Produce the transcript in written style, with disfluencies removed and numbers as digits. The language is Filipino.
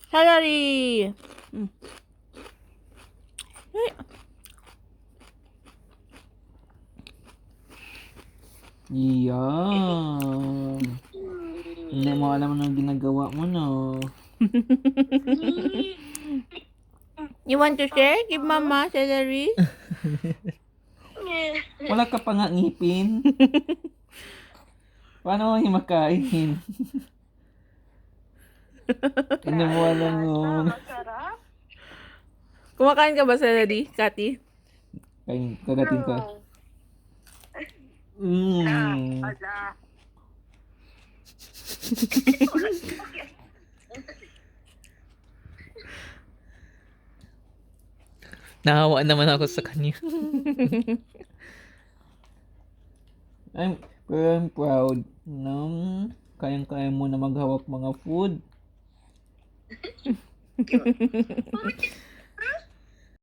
Celery! Mm. Ay, Yum. Hindi mo alam ano ginagawa mo, no? you want to share? Give mama celery. Wala ka pa nga ngipin. Paano mo yung makain? Hindi mo alam nun. Masarap. Kumakain ka ba celery, Kati? Kain, kagatin ka. Mmm. Ala. Nahawa naman ako sa kanya. I'm proud. No? Kayang-kaya mo na maghawak mga food.